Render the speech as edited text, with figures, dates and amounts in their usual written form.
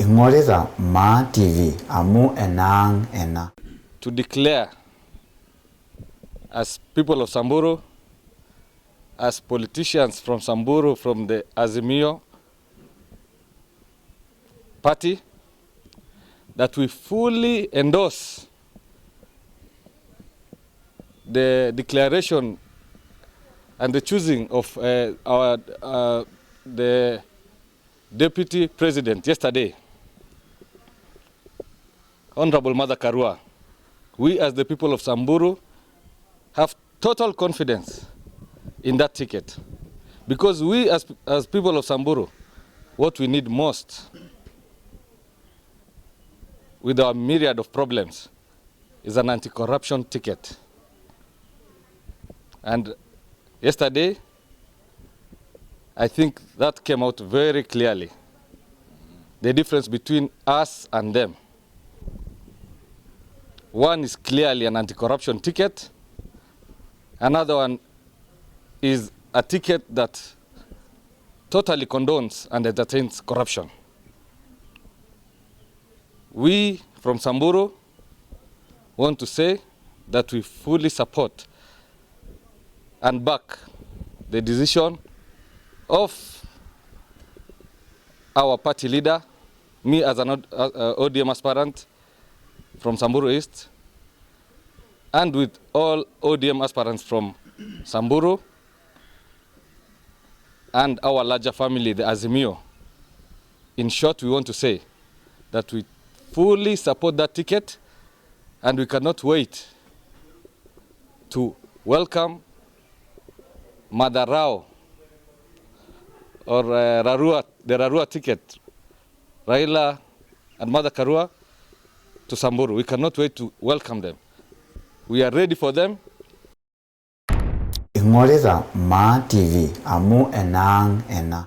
Ingoreza Ma TV amu enang ena. To declare as people of Samburu, as politicians from Samburu, from the Azimio party, that we fully endorse the declaration and the choosing of the deputy president yesterday, Honorable Mother Karua. We as the people of Samburu have total confidence in that ticket, because we as people of Samburu, what we need most with our myriad of problems is an anti-corruption ticket. And yesterday, I think that came out very clearly, the difference between us and them. One is clearly an anti-corruption ticket. Another one is a ticket that totally condones and entertains corruption. We from Samburu want to say that we fully support and back the decision of our party leader, me as an ODM aspirant from Samburu East, and with all ODM aspirants from Samburu and our larger family, the Azimio. In short, we want to say that we fully support that ticket, and we cannot wait to welcome Mother Rao or the Rarua ticket, Raila and Mother Karua to Samburu. We cannot wait to welcome them. We are ready for them. Ingoreza Ma TV amu enang ena.